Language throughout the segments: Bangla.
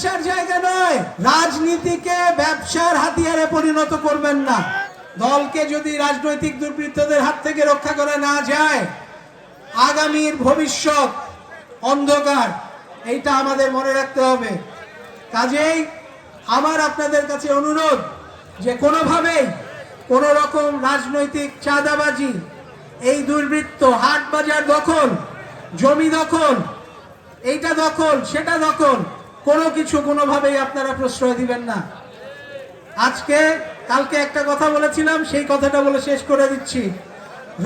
ব্যবসার জায়গা নয়। রাজনীতিকে ব্যবসার হাতিয়ারে পরিণত করবেন না। দলকে যদি রাজনৈতিক দুর্বৃত্তদের হাত থেকে রক্ষা করা না যায়, আগামীর ভবিষ্যৎ অন্ধকার, এইটা আমাদের মনে রাখতে হবে। কাজেই আমার আপনাদের কাছে অনুরোধ যে কোনোভাবেই কোনো রকম রাজনৈতিক চাঁদাবাজি, এই দুর্বৃত্ত, হাট বাজার দখল, জমি দখল, এইটা দখল সেটা দখল, কোনো কিছু কোনোভাবেই আপনারা প্রশ্রয় দিবেন না। কালকে একটা কথা বলেছিলাম, সেই কথাটা বলে শেষ করে দিচ্ছি।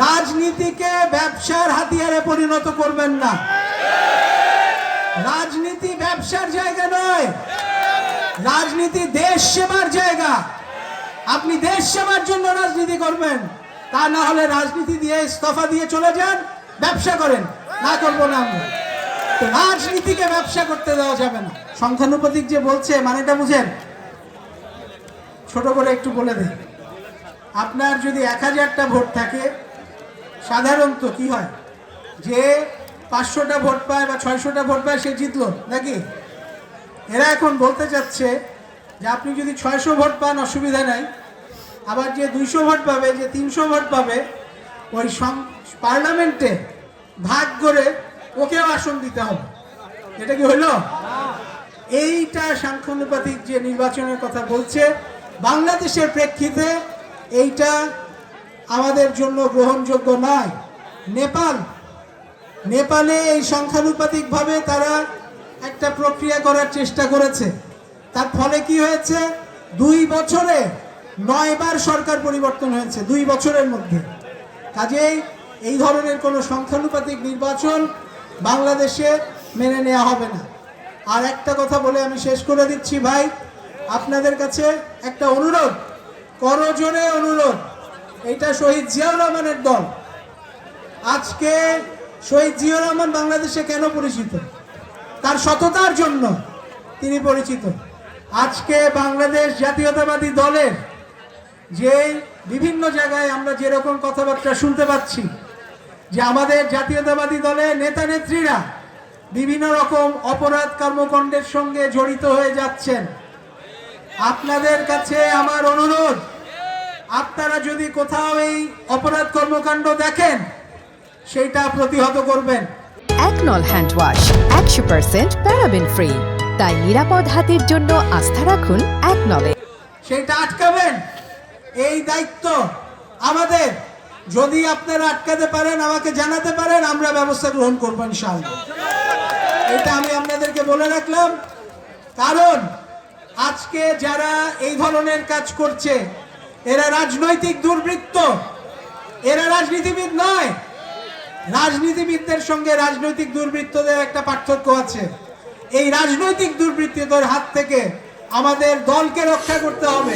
রাজনীতিকে ব্যবসার হাতিয়ারে পরিণত করবেন না। রাজনীতি ব্যবসার জায়গা নয়, রাজনীতি দেশ সেবার জায়গা। আপনি দেশ সেবার জন্য রাজনীতি করবেন, তা না হলে রাজনীতি দিয়ে ইস্তফা দিয়ে চলে যান, ব্যবসা করেন। না করবো না আমরা। তো রাজনীতিকে ব্যবসা করতে দেওয়া যাবে না। সংখ্যানুপাতিক যে বলছে, মানেটা বুঝেন? ছোট করে একটু বলে দেন। আপনার যদি 1000টা ভোট থাকে, সাধারণত কি হয়, যে 500টা ভোট পায় বা 600টা ভোট পায় সে জিতলো নাকি? এরা এখন বলতে চাচ্ছে যে আপনি যদি 600 ভোট পান অসুবিধা নাই, আবার যে 200 ভোট পাবে, যে 300 ভোট পাবে, ওই পার্লামেন্টে ভাগ করে ওকেও আসন দিতে হবে। এটা কি হইল? এইটা সংখ্যানুপাতিক যে নির্বাচনের কথা বলছে, বাংলাদেশের প্রেক্ষিতে এইটা আমাদের জন্য গ্রহণযোগ্য নয়। নেপালে এই সংখ্যানুপাতিকভাবে তারা একটা প্রক্রিয়া করার চেষ্টা করেছে। তার ফলে কি হয়েছে? 2 বছরে 9 বার সরকার পরিবর্তন হয়েছে 2 বছরের মধ্যে। কাজেই এই ধরনের কোনো সংখ্যানুপাতিক নির্বাচন বাংলাদেশে মেনে নেওয়া হবে না। আর একটা কথা বলে আমি শেষ করে দিচ্ছি ভাই, আপনাদের কাছে একটা অনুরোধ, করজোড়ে অনুরোধ। এটা শহীদ জিয়াউর রহমানের দল। আজকে শহীদ জিয়াউর রহমান বাংলাদেশে কেন পরিচিত? তার সততার জন্য তিনি পরিচিত। আজকে বাংলাদেশ জাতীয়তাবাদী দলের যে বিভিন্ন জায়গায় আমরা যেরকম কথাবার্তা শুনতে পাচ্ছি, যে আমাদের জাতীয়তাবাদী দলের নেতা নেত্রীরা বিভিন্ন রকম অপরাধ কর্মকাণ্ডের সঙ্গে জড়িত হয়ে যাচ্ছেন। আপনাদের কাছে আমার অনুরোধ, আপনারা যদি কোথাও এই অপরাধ কর্মকাণ্ড দেখেন, সেইটা প্রতিহত করবেন। একনল হ্যান্ড ওয়াশ 100% প্যারাবেন ফ্রি, তাই নিরাপদ হাতের জন্য আস্থা রাখুন একনলে। সেইটা আটকাবেন, এই দায়িত্ব আমাদের। যদি আপনারা আটকাতে পারেন, আমাকে জানাতে পারেন, আমরা ব্যবস্থা গ্রহণ করব ইনশাআল্লাহ। এটা আমি আপনাদেরকে বলে রাখলাম। কারণ আজকে যারা এই ধরনের কাজ করছে, এরা রাজনৈতিক দুর্বৃত্ত, এরা রাজনীতিবিদ নয়। রাজনীতিবিদদের সঙ্গে রাজনৈতিক দুর্বৃত্তদের একটা পার্থক্য আছে। এই রাজনৈতিক দুর্বৃত্তদের হাত থেকে আমাদের দলকে রক্ষা করতে হবে।